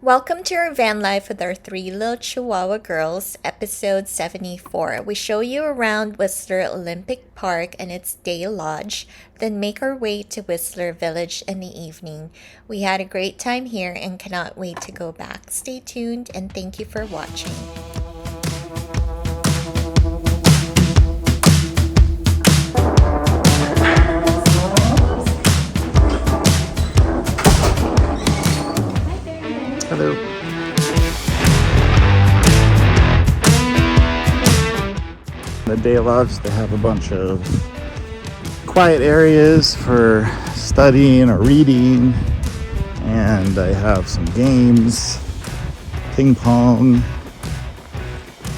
Welcome to our van life with our three little Chihuahua girls, episode 74. We show you around Whistler Olympic Park and its day lodge, then make our way to Whistler Village in the evening. We had a great time here and cannot wait to go back. Stay tuned and thank you for watching. Hello. The day lodge, they have a bunch of quiet areas for studying or reading, and they have some games, ping pong,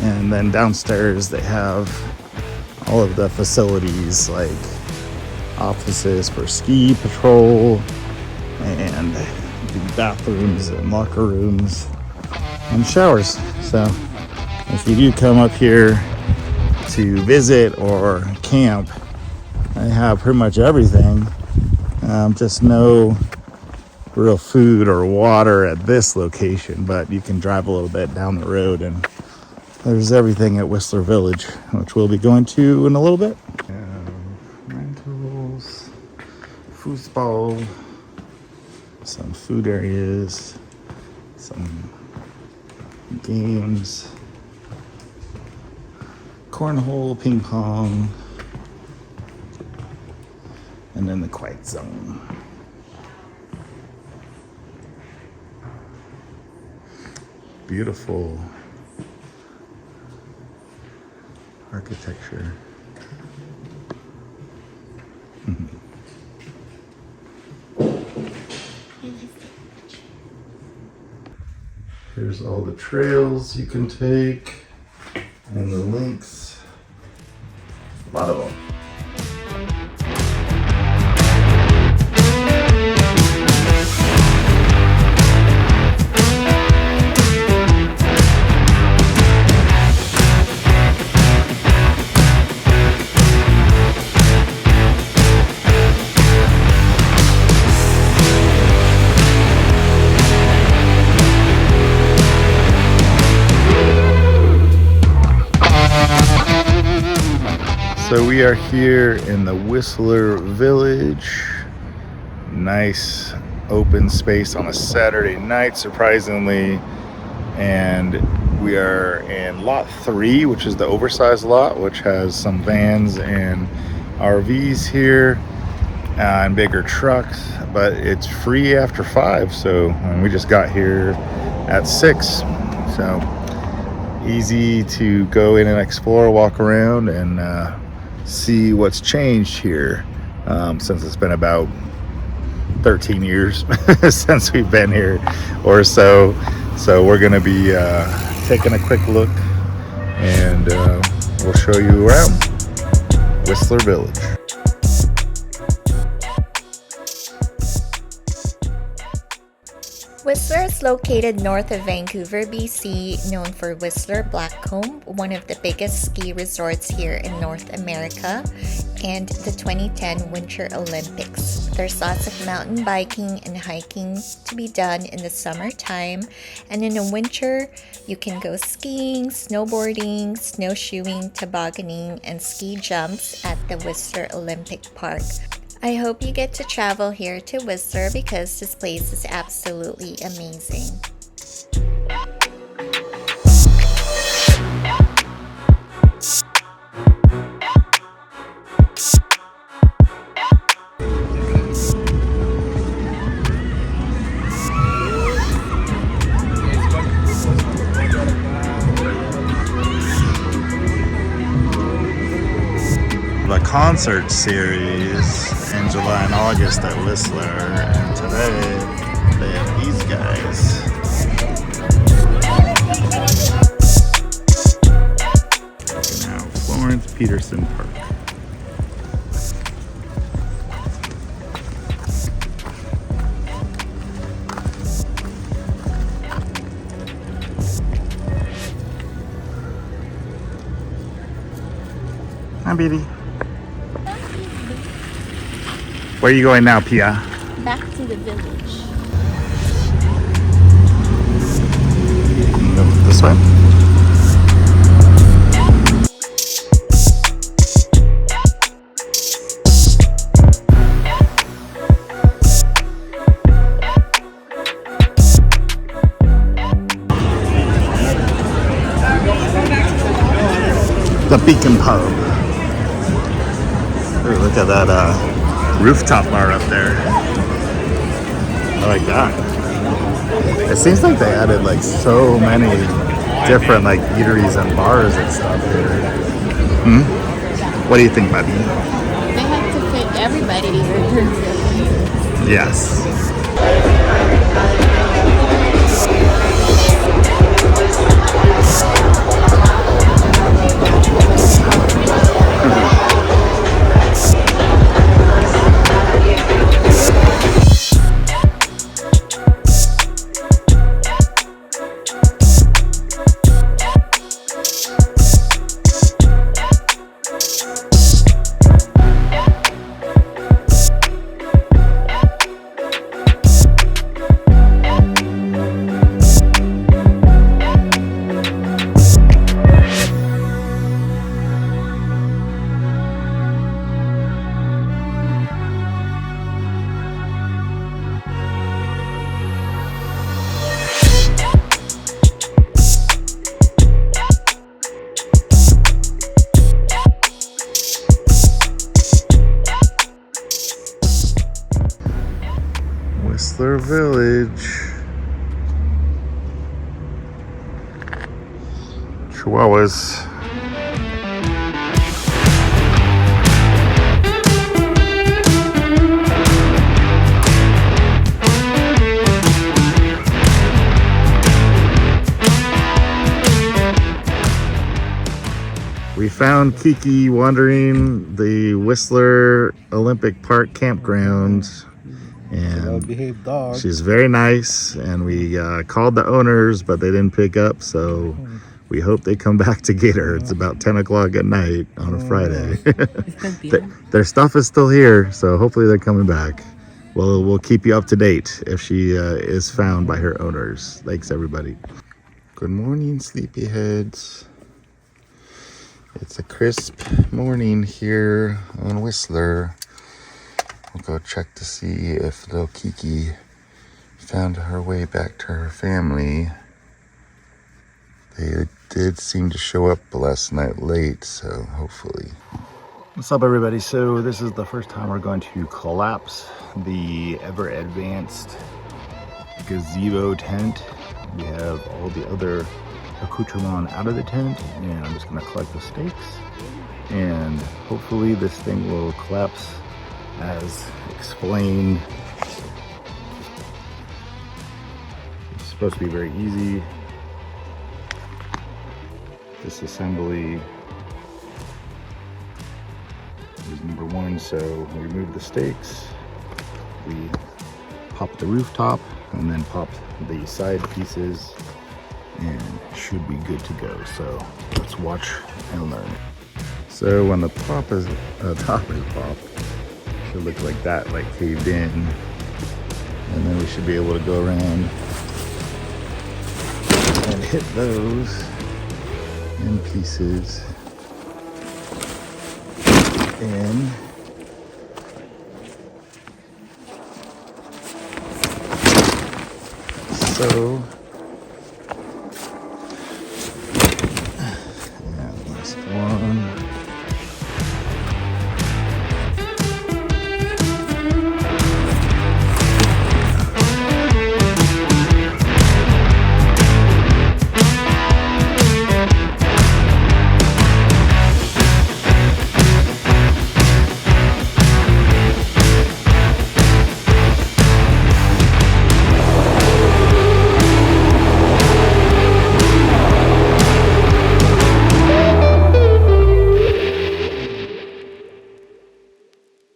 and then downstairs they have all of the facilities like offices for ski patrol and bathrooms and locker rooms and showers. So if you do come up here to visit or camp, I have pretty much everything. Just no real food or water at this location, but you can drive a little bit down the road and there's everything at Whistler Village, which we'll be going to in a little bit. Rentals, foosball, some food areas, some games, cornhole, ping pong, and then the quiet zone. Beautiful architecture. Here's all the trails you can take and the links. A lot of them. So we are here in the Whistler Village. Nice open space on a Saturday night, surprisingly. And we are in lot 3, which is the oversized lot, which has some vans and RVs here and bigger trucks, but it's free after 5. So we just got here at 6. So easy to go in and explore, walk around, and see what's changed here since it's been about 13 years since we've been here or so. So we're gonna be taking a quick look and we'll show you around Whistler Village. Whistler is located north of Vancouver, BC, known for Whistler Blackcomb, one of the biggest ski resorts here in North America, and the 2010 Winter Olympics. There's lots of mountain biking and hiking to be done in the summertime, and in the winter, you can go skiing, snowboarding, snowshoeing, tobogganing, and ski jumps at the Whistler Olympic Park. I hope you get to travel here to Whistler because this place is absolutely amazing. The concert series in July and August at Whistler, and today they have these guys. Now Florence Peterson Park. Hi, baby. Where are you going now, Pia? Back to the village. this way? The Beacon Pub. Ooh, look at that rooftop bar up there. I like that. It seems like they added like so many different like eateries and bars and stuff here. Hmm? What do you think, buddy? They have to fit everybody. Yes. Whistler Village. Chihuahuas. We found Kiki wandering the Whistler Olympic Park campground, and Well-behaved dog. she's very nice, and we called the owners, but they didn't pick up, so we hope they come back to get her. It's about 10 o'clock at night on a Friday. Their stuff is still here, so hopefully they're coming back. We'll keep you up to date if she is found by her owners. Thanks, everybody. Good morning, sleepyheads. It's a crisp morning here on Whistler. We'll go check to see if little Kiki found her way back to her family. They did seem to show up last night late, so hopefully. What's up, everybody? So this is the first time we're going to collapse the ever advanced gazebo tent. We have all the other accoutrement out of the tent, and I'm just going to collect the stakes, and hopefully this thing will collapse as explained. It's supposed to be very easy. Disassembly is number one. So we remove the stakes, we pop the rooftop, and then pop the side pieces, and should be good to go. So let's watch and learn. So when the top is popped, should look like that, like caved in, and then we should be able to go around and hit those in pieces in. So